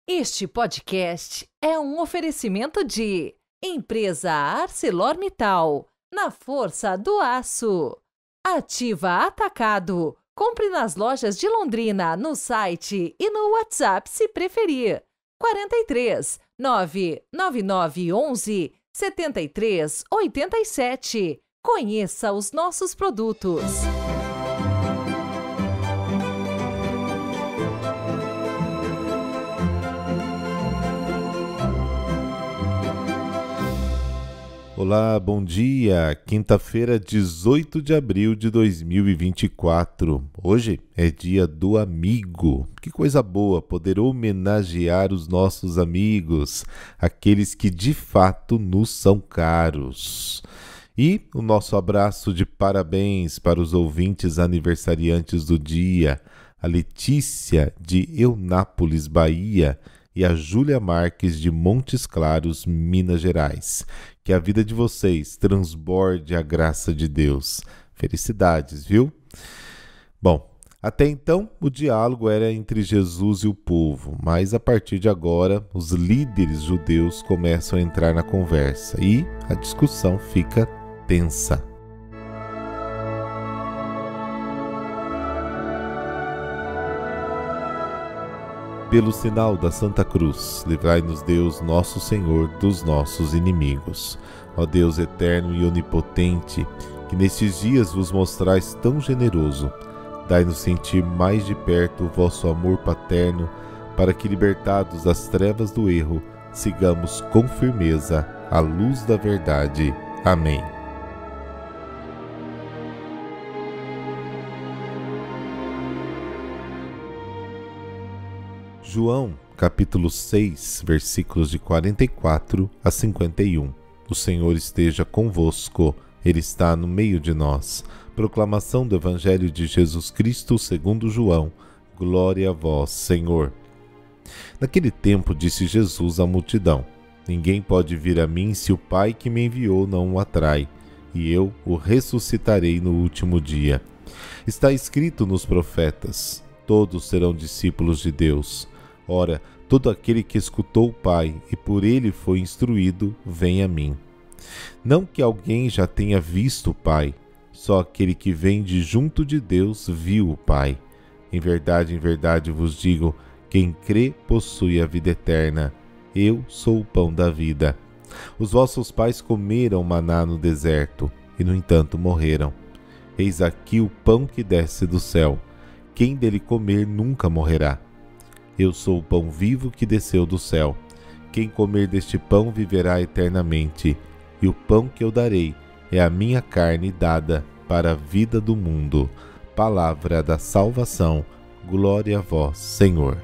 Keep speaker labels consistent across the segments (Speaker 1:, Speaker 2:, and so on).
Speaker 1: Este podcast é um oferecimento de Empresa ArcelorMittal, na força do aço. Ativa Atacado. Compre nas lojas de Londrina, no site e no WhatsApp se preferir. 43 99911 7387. Conheça os nossos produtos.
Speaker 2: Olá, bom dia! Quinta-feira, 18 de abril de 2024. Hoje é dia do amigo. Que coisa boa poder homenagear os nossos amigos, aqueles que de fato nos são caros. E o nosso abraço de parabéns para os ouvintes aniversariantes do dia, a Letícia de Eunápolis, Bahia, e a Júlia Marques de Montes Claros, Minas Gerais. Que a vida de vocês transborde a graça de Deus. Felicidades, viu? Bom, até então o diálogo era entre Jesus e o povo, mas a partir de agora os líderes judeus começam a entrar na conversa e a discussão fica tensa. Pelo sinal da Santa Cruz, livrai-nos Deus, nosso Senhor, dos nossos inimigos. Ó Deus eterno e onipotente, que nestes dias vos mostrais tão generoso, dai-nos sentir mais de perto o vosso amor paterno, para que, libertados das trevas do erro, sigamos com firmeza a luz da verdade. Amém. João, capítulo 6, versículos de 44 a 51. O Senhor esteja convosco, Ele está no meio de nós. Proclamação do Evangelho de Jesus Cristo segundo João. Glória a vós, Senhor. Naquele tempo disse Jesus à multidão: Ninguém pode vir a mim se o Pai que me enviou não o atrai, e eu o ressuscitarei no último dia. Está escrito nos profetas: todos serão discípulos de Deus. Ora, todo aquele que escutou o Pai e por ele foi instruído, vem a mim. Não que alguém já tenha visto o Pai, só aquele que vem de junto de Deus viu o Pai. Em verdade vos digo, quem crê possui a vida eterna. Eu sou o pão da vida. Os vossos pais comeram maná no deserto, e no entanto morreram. Eis aqui o pão que desce do céu. Quem dele comer nunca morrerá. Eu sou o pão vivo que desceu do céu. Quem comer deste pão viverá eternamente, e o pão que eu darei é a minha carne dada para a vida do mundo. Palavra da salvação. Glória a vós, Senhor.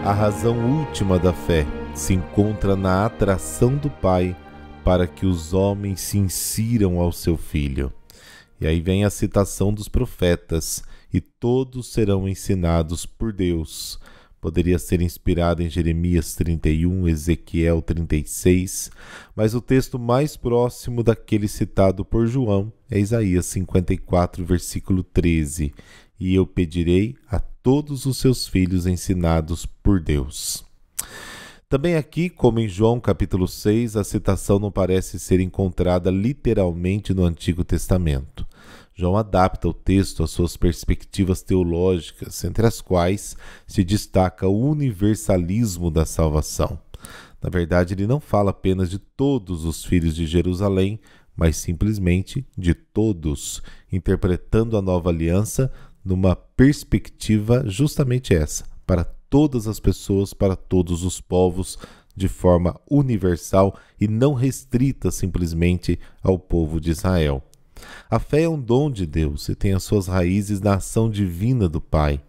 Speaker 2: A razão última da fé se encontra na atração do Pai para que os homens se insiram ao seu Filho. E aí vem a citação dos profetas: e todos serão ensinados por Deus. Poderia ser inspirado em Jeremias 31, Ezequiel 36, mas o texto mais próximo daquele citado por João é Isaías 54, versículo 13. E eu pedirei a todos os seus filhos ensinados por Deus. Também aqui, como em João capítulo 6, a citação não parece ser encontrada literalmente no Antigo Testamento. João adapta o texto às suas perspectivas teológicas, entre as quais se destaca o universalismo da salvação. Na verdade, ele não fala apenas de todos os filhos de Jerusalém, mas simplesmente de todos, interpretando a nova aliança numa perspectiva justamente essa, para todas as pessoas, para todos os povos, de forma universal e não restrita simplesmente ao povo de Israel. A fé é um dom de Deus e tem as suas raízes na ação divina do Pai.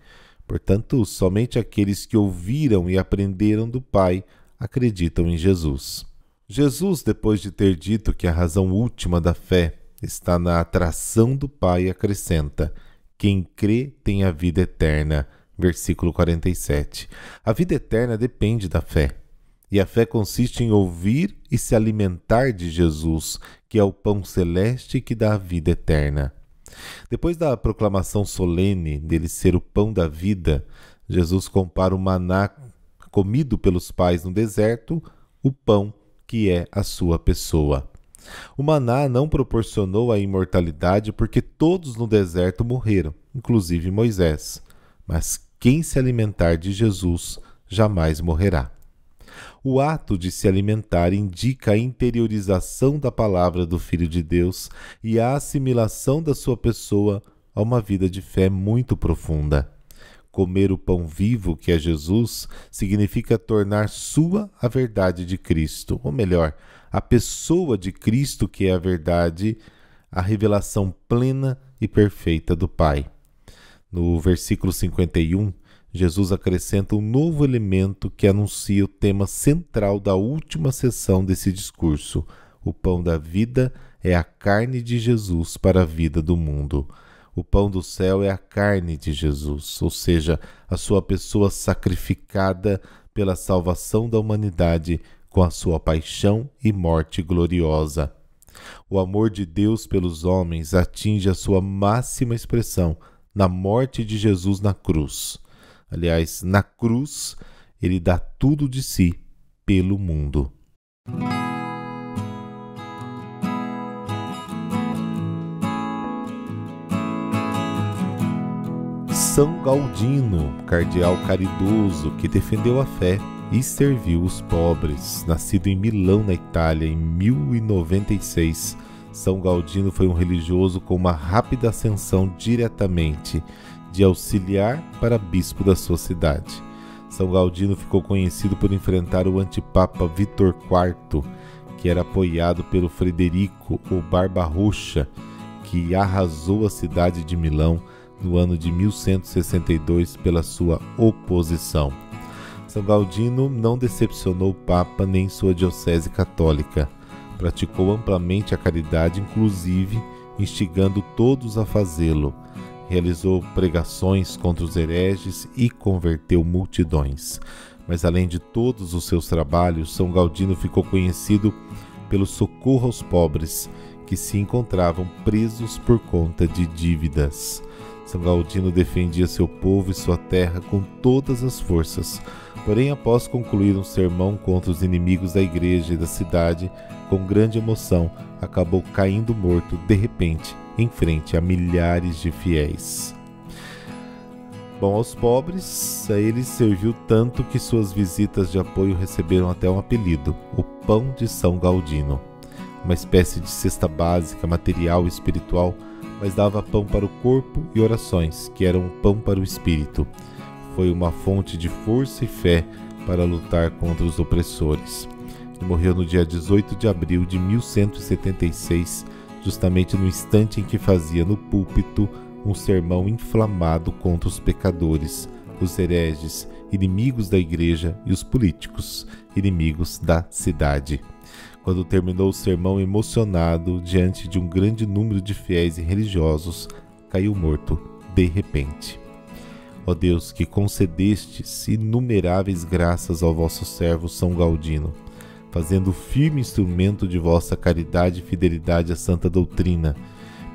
Speaker 2: Portanto, somente aqueles que ouviram e aprenderam do Pai acreditam em Jesus. Jesus, depois de ter dito que a razão última da fé está na atração do Pai, acrescenta: quem crê tem a vida eterna. Versículo 47. A vida eterna depende da fé. E a fé consiste em ouvir e se alimentar de Jesus, que é o pão celeste que dá a vida eterna. Depois da proclamação solene dele ser o pão da vida, Jesus compara o maná comido pelos pais no deserto, o pão que é a sua pessoa. O maná não proporcionou a imortalidade porque todos no deserto morreram, inclusive Moisés. Mas quem se alimentar de Jesus jamais morrerá. O ato de se alimentar indica a interiorização da palavra do Filho de Deus e a assimilação da sua pessoa a uma vida de fé muito profunda. Comer o pão vivo, que é Jesus, significa tornar sua a verdade de Cristo, ou melhor, a pessoa de Cristo, que é a verdade, a revelação plena e perfeita do Pai. No versículo 51, Jesus acrescenta um novo elemento que anuncia o tema central da última sessão desse discurso. O pão da vida é a carne de Jesus para a vida do mundo. O pão do céu é a carne de Jesus, ou seja, a sua pessoa sacrificada pela salvação da humanidade com a sua paixão e morte gloriosa. O amor de Deus pelos homens atinge a sua máxima expressão na morte de Jesus na cruz. Aliás, na cruz, ele dá tudo de si pelo mundo. São Galdino, cardeal caridoso que defendeu a fé e serviu os pobres. Nascido em Milão, na Itália, em 1096, São Galdino foi um religioso com uma rápida ascensão diretamente de auxiliar para bispo da sua cidade. São Galdino ficou conhecido por enfrentar o antipapa Vítor IV, que era apoiado pelo Frederico, o Barbarroxa, que arrasou a cidade de Milão no ano de 1162 pela sua oposição. São Galdino não decepcionou o Papa nem sua diocese católica. Praticou amplamente a caridade, inclusive instigando todos a fazê-lo. Realizou pregações contra os hereges e converteu multidões. Mas além de todos os seus trabalhos, São Galdino ficou conhecido pelo socorro aos pobres, que se encontravam presos por conta de dívidas. São Galdino defendia seu povo e sua terra com todas as forças. Porém, após concluir um sermão contra os inimigos da igreja e da cidade, com grande emoção, acabou caindo morto de repente, em frente a milhares de fiéis. Bom, aos pobres, a eles serviu tanto que suas visitas de apoio receberam até um apelido, o Pão de São Galdino. Uma espécie de cesta básica, material e espiritual, mas dava pão para o corpo e orações, que eram pão para o espírito. Foi uma fonte de força e fé para lutar contra os opressores. Ele morreu no dia 18 de abril de 1176, justamente no instante em que fazia no púlpito um sermão inflamado contra os pecadores, os hereges, inimigos da igreja e os políticos, inimigos da cidade. Quando terminou o sermão emocionado diante de um grande número de fiéis e religiosos, caiu morto de repente. Ó Deus, que concedestes inumeráveis graças ao vosso servo São Galdino, fazendo firme instrumento de vossa caridade e fidelidade à santa doutrina,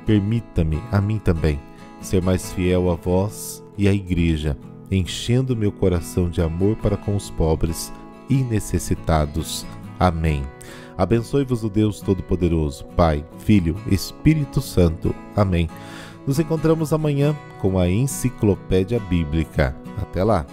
Speaker 2: permita-me, a mim também, ser mais fiel a vós e à Igreja, enchendo meu coração de amor para com os pobres e necessitados. Amém. Abençoe-vos o Deus Todo-Poderoso, Pai, Filho, Espírito Santo. Amém. Nos encontramos amanhã com a Enciclopédia Bíblica. Até lá!